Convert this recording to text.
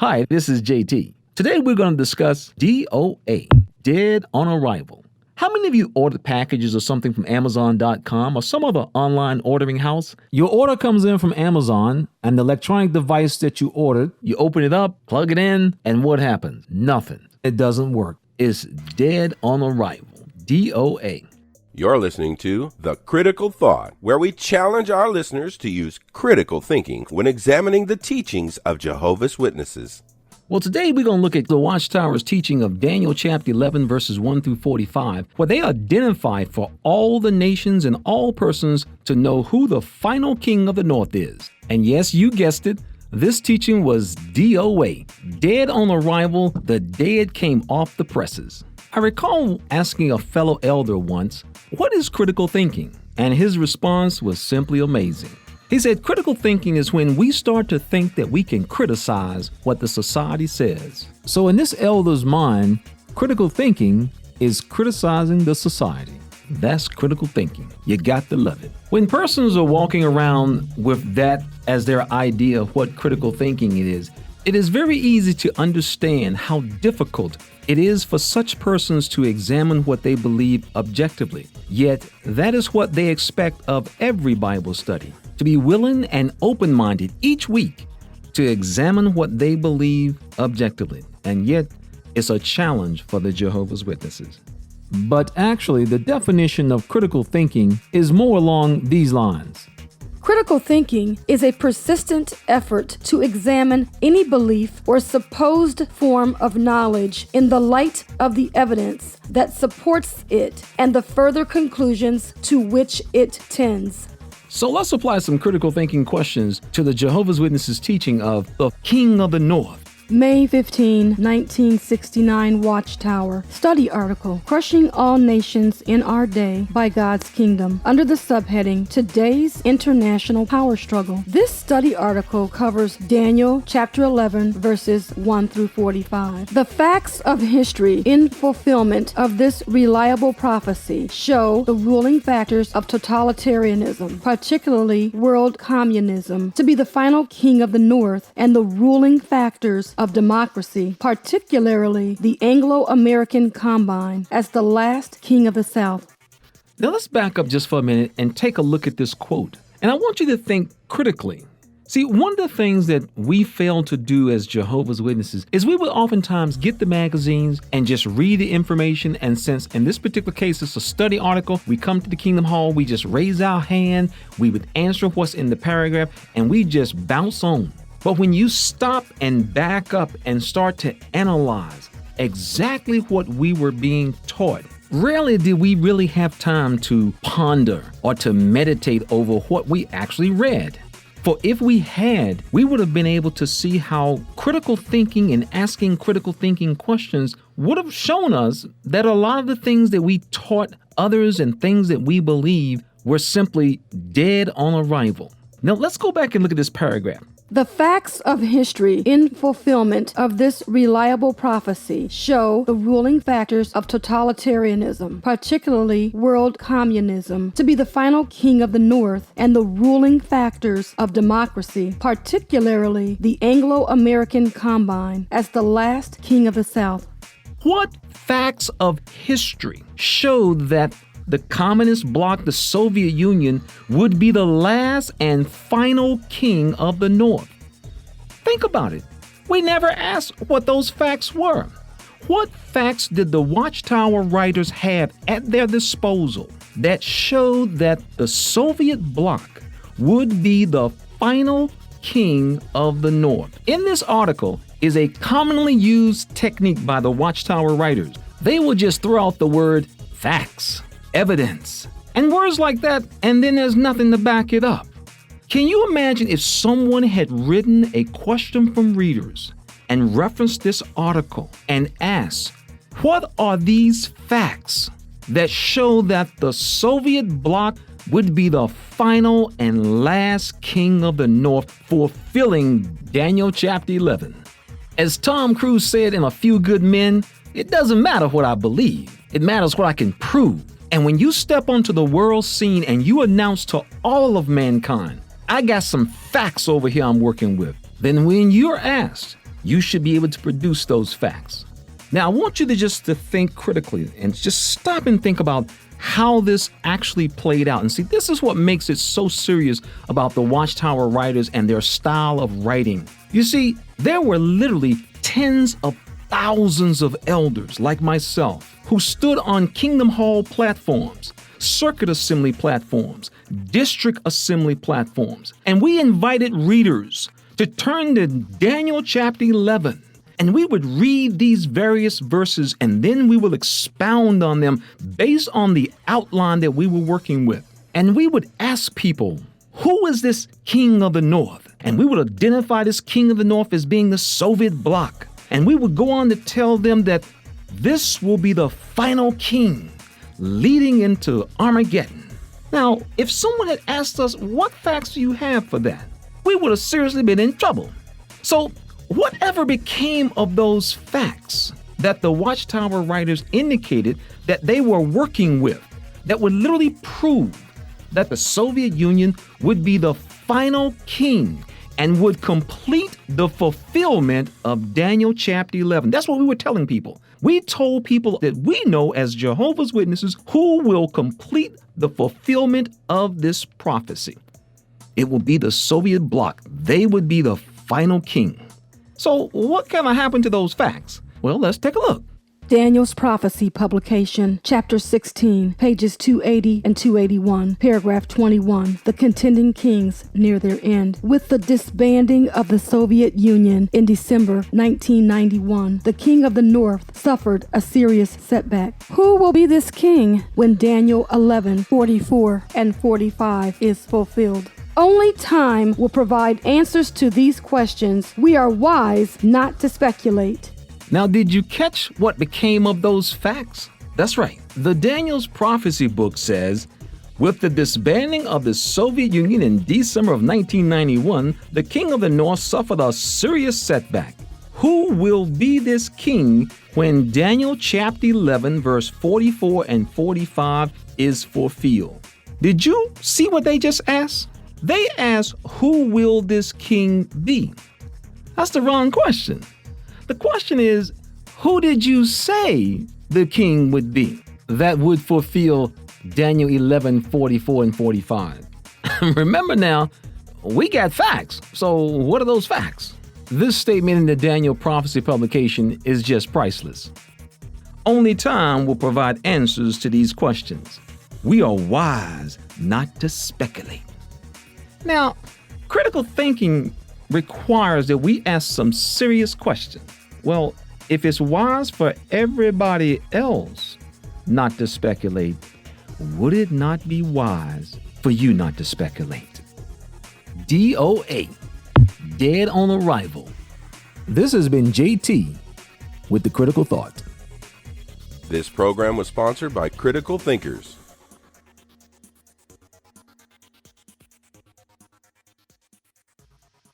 Hi, this is JT. Today we're going to discuss DOA, Dead on Arrival. How many of you ordered packages or something from Amazon.com or some other online ordering house? Your order comes in from Amazon and the electronic device that you ordered, you open it up, plug it in, and what happens? Nothing. It doesn't work. It's dead on arrival. DOA. You're listening to The Critical Thought, where we challenge our listeners to use critical thinking when examining the teachings of Jehovah's Witnesses. Well, today we're going to look at the Watchtower's teaching of Daniel chapter 11, verses 1 through 45, where they identify for all the nations and all persons to know who the final king of the north is. And yes, you guessed it, this teaching was DOA, dead on arrival the day it came off the presses. I recall asking a fellow elder once, "What is critical thinking?" And his response was simply amazing. He said, critical thinking is when we start to think that we can criticize what the society says. So in this elder's mind, critical thinking is criticizing the society. That's critical thinking. You got to love it. When persons are walking around with that as their idea of what critical thinking is, it is very easy to understand how difficult it is for such persons to examine what they believe objectively. Yet, that is what they expect of every Bible study, to be willing and open-minded each week to examine what they believe objectively. And yet, it's a challenge for the Jehovah's Witnesses. But actually, the definition of critical thinking is more along these lines. Critical thinking is a persistent effort to examine any belief or supposed form of knowledge in the light of the evidence that supports it and the further conclusions to which it tends. So let's apply some critical thinking questions to the Jehovah's Witnesses teaching of the King of the North. May 15, 1969 Watchtower. Study article, Crushing All Nations in Our Day by God's Kingdom, under the subheading, Today's International Power Struggle. This study article covers Daniel chapter 11, verses 1 through 45. The facts of history in fulfillment of this reliable prophecy show the ruling factors of totalitarianism, particularly world communism, to be the final king of the North, and the ruling factors of democracy, particularly the Anglo-American combine, as the last king of the South. Now let's back up just for a minute and take a look at this quote. And I want you to think critically. See, one of the things that we fail to do as Jehovah's Witnesses is we would oftentimes get the magazines and just read the information, and since in this particular case it's a study article, we come to the Kingdom Hall, we just raise our hand, we would answer what's in the paragraph, and we just bounce on. But when you stop and back up and start to analyze exactly what we were being taught, rarely did we really have time to ponder or to meditate over what we actually read. For if we had, we would have been able to see how critical thinking and asking critical thinking questions would have shown us that a lot of the things that we taught others and things that we believe were simply dead on arrival. Now let's go back and look at this paragraph. The facts of history in fulfillment of this reliable prophecy show the ruling factors of totalitarianism, particularly world communism, to be the final king of the North, and the ruling factors of democracy, particularly the Anglo-American combine, as the last king of the South. What facts of history show that the communist bloc, the Soviet Union, would be the last and final king of the North? Think about it. We never asked what those facts were. What facts did the Watchtower writers have at their disposal that showed that the Soviet bloc would be the final king of the North? In this article is a commonly used technique by the Watchtower writers. They will just throw out the word facts, evidence, and words like that, and then there's nothing to back it up. Can you imagine if someone had written a question from readers and referenced this article and asked, what are these facts that show that the Soviet bloc would be the final and last king of the North, fulfilling Daniel chapter 11? As Tom Cruise said in A Few Good Men, it doesn't matter what I believe, it matters what I can prove. And when you step onto the world scene and you announce to all of mankind, I got some facts over here I'm working with, then when you're asked, you should be able to produce those facts. Now, I want you to think critically and just stop and think about how this actually played out. And see, this is what makes it so serious about the Watchtower writers and their style of writing. You see, there were literally tens of thousands of elders like myself who stood on Kingdom Hall platforms, circuit assembly platforms, district assembly platforms, and we invited readers to turn to Daniel chapter 11. And we would read these various verses, and then we will expound on them based on the outline that we were working with. And we would ask people, who is this king of the north? And we would identify this king of the north as being the Soviet bloc. And we would go on to tell them that this will be the final king leading into Armageddon. Now, if someone had asked us, what facts do you have for that? We would have seriously been in trouble. So, whatever became of those facts that the Watchtower writers indicated that they were working with, that would literally prove that the Soviet Union would be the final king and would complete the fulfillment of Daniel chapter 11. That's what we were telling people. We told people that we know as Jehovah's Witnesses who will complete the fulfillment of this prophecy. It will be the Soviet bloc. They would be the final king. So what kind of happened to those facts? Well, let's take a look. Daniel's Prophecy Publication, Chapter 16, pages 280 and 281, paragraph 21, The Contending Kings Near Their End. With the disbanding of the Soviet Union in December 1991, the King of the North suffered a serious setback. Who will be this king when Daniel 11:44 and 45 is fulfilled? Only time will provide answers to these questions. We are wise not to speculate. Now, did you catch what became of those facts? That's right. The Daniel's Prophecy book says, with the disbanding of the Soviet Union in December of 1991, the king of the North suffered a serious setback. Who will be this king when Daniel chapter 11, verse 44 and 45 is fulfilled? Did you see what they just asked? They asked, who will this king be? That's the wrong question. The question is, who did you say the king would be that would fulfill Daniel 11, 44 and 45? Remember now, we got facts. So what are those facts? This statement in the Daniel Prophecy publication is just priceless. Only time will provide answers to these questions. We are wise not to speculate. Now, critical thinking requires that we ask some serious questions. Well, if it's wise for everybody else not to speculate, would it not be wise for you not to speculate? DOA, Dead on Arrival. This has been JT with the Critical Thought. This program was sponsored by Critical Thinkers.